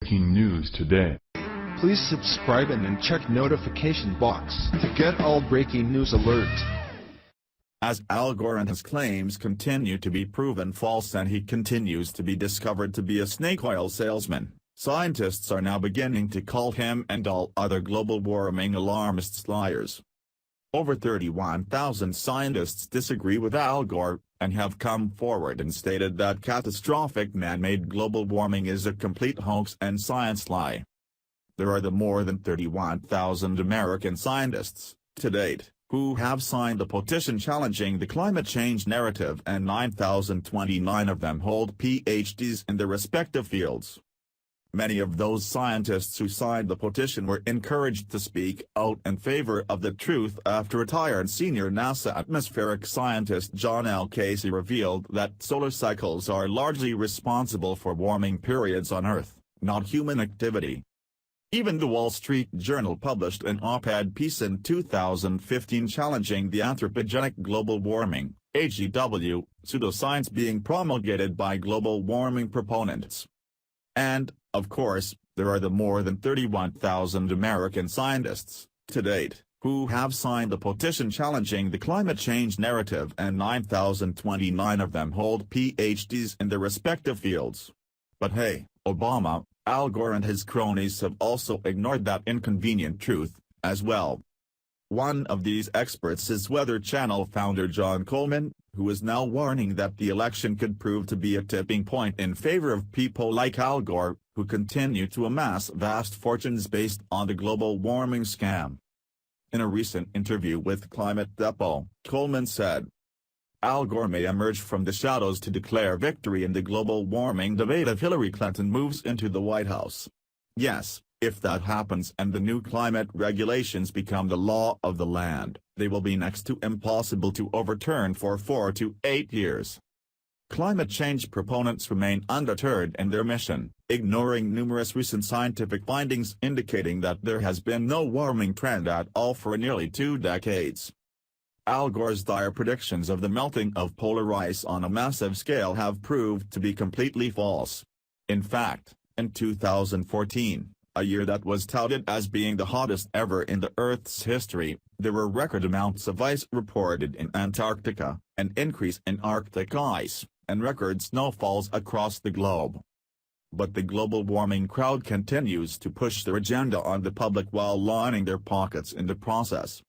Breaking news today. Please subscribe and then check notification box to get all breaking news alerts. As Al Gore and his claims continue to be proven false and he continues to be discovered to be a snake oil salesman, scientists are now beginning to call him and all other global warming alarmists liars. Over 31,000 scientists disagree with Al Gore, and have come forward and stated that catastrophic man-made global warming is a complete hoax and science lie. There are the more than 31,000 American scientists, to date, who have signed a petition challenging the climate change narrative, and 9,029 of them hold PhDs in their respective fields. Many of those scientists who signed the petition were encouraged to speak out in favor of the truth after retired senior NASA atmospheric scientist John L. Casey revealed that solar cycles are largely responsible for warming periods on Earth, not human activity. Even the Wall Street Journal published an op-ed piece in 2015 challenging the anthropogenic global warming, AGW, pseudoscience being promulgated by global warming proponents. And, of course, there are the more than 31,000 American scientists, to date, who have signed the petition challenging the climate change narrative, and 9,029 of them hold PhDs in their respective fields. But hey, Obama, Al Gore and his cronies have also ignored that inconvenient truth, as well. One of these experts is Weather Channel founder John Coleman, who is now warning that the election could prove to be a tipping point in favor of people like Al Gore, who continue to amass vast fortunes based on the global warming scam. In a recent interview with Climate Depot, Coleman said, Al Gore may emerge from the shadows to declare victory in the global warming debate if Hillary Clinton moves into the White House. Yes, if that happens and the new climate regulations become the law of the land, they will be next to impossible to overturn for 4 to 8 years. Climate change proponents remain undeterred in their mission, ignoring numerous recent scientific findings indicating that there has been no warming trend at all for nearly 2 decades. Al Gore's dire predictions of the melting of polar ice on a massive scale have proved to be completely false. In fact, in 2014, a year that was touted as being the hottest ever in the Earth's history, there were record amounts of ice reported in Antarctica, an increase in Arctic ice, and record snowfalls across the globe. But the global warming crowd continues to push their agenda on the public while lining their pockets in the process.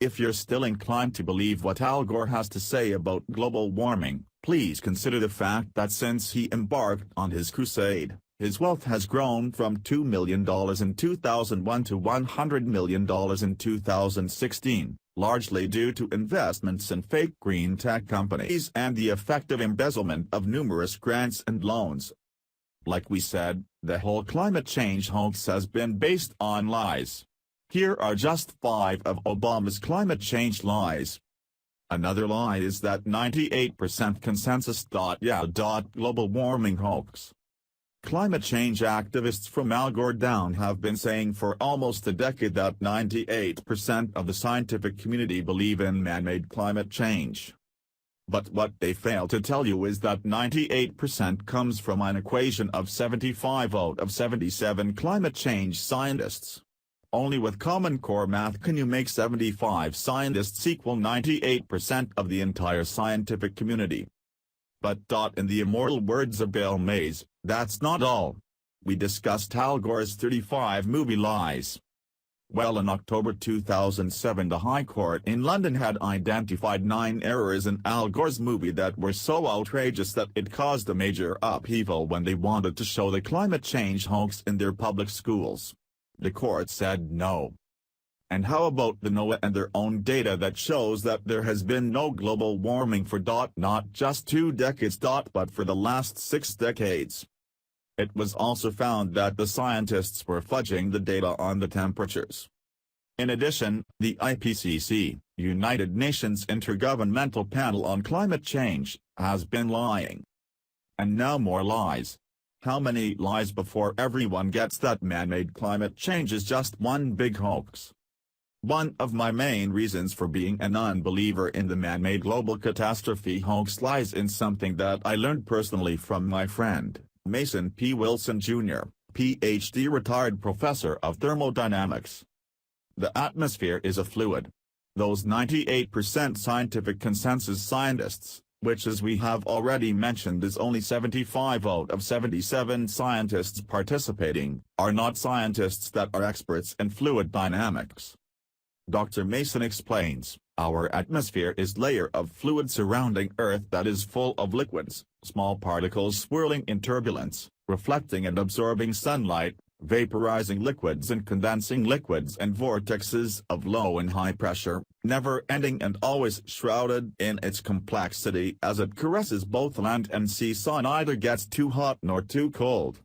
If you're still inclined to believe what Al Gore has to say about global warming, please consider the fact that since he embarked on his crusade, his wealth has grown from $2 million in 2001 to $100 million in 2016, largely due to investments in fake green tech companies and the effective embezzlement of numerous grants and loans. Like we said, the whole climate change hoax has been based on lies. Here are just 5 of Obama's climate change lies. Another lie is that 98% consensus. Global warming hoax. Climate change activists from Al Gore down have been saying for almost a decade that 98% of the scientific community believe in man-made climate change. But what they fail to tell you is that 98% comes from an equation of 75 out of 77 climate change scientists. Only with Common Core math can you make 75 scientists equal 98% of the entire scientific community. But in the immortal words of Bill Mays, that's not all. We discussed Al Gore's 35 movie lies. Well, in October 2007 the High Court in London had identified 9 errors in Al Gore's movie that were so outrageous that it caused a major upheaval when they wanted to show the climate change hoax in their public schools. The court said no. And how about the NOAA and their own data that shows that there has been no global warming for not just 2 decades but for the last 6 decades. It was also found that the scientists were fudging the data on the temperatures. In addition, the IPCC, United Nations Intergovernmental Panel on Climate Change, has been lying. And now more lies. How many lies before everyone gets that man-made climate change is just one big hoax? One of my main reasons for being an unbeliever in the man-made global catastrophe hoax lies in something that I learned personally from my friend, Mason P. Wilson Jr., Ph.D. retired professor of thermodynamics. The atmosphere is a fluid. Those 98% scientific consensus scientists, which as we have already mentioned is only 75 out of 77 scientists participating, are not scientists that are experts in fluid dynamics. Dr. Mason explains, our atmosphere is a layer of fluid surrounding Earth that is full of liquids, small particles swirling in turbulence, reflecting and absorbing sunlight, vaporizing liquids and condensing liquids and vortexes of low and high pressure, never-ending and always shrouded in its complexity as it caresses both land and sea. So neither gets too hot nor too cold.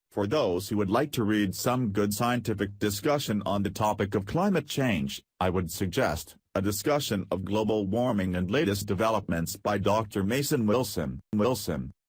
For those who would like to read some good scientific discussion on the topic of climate change, I would suggest a discussion of global warming and latest developments by Dr. Mason Wilson.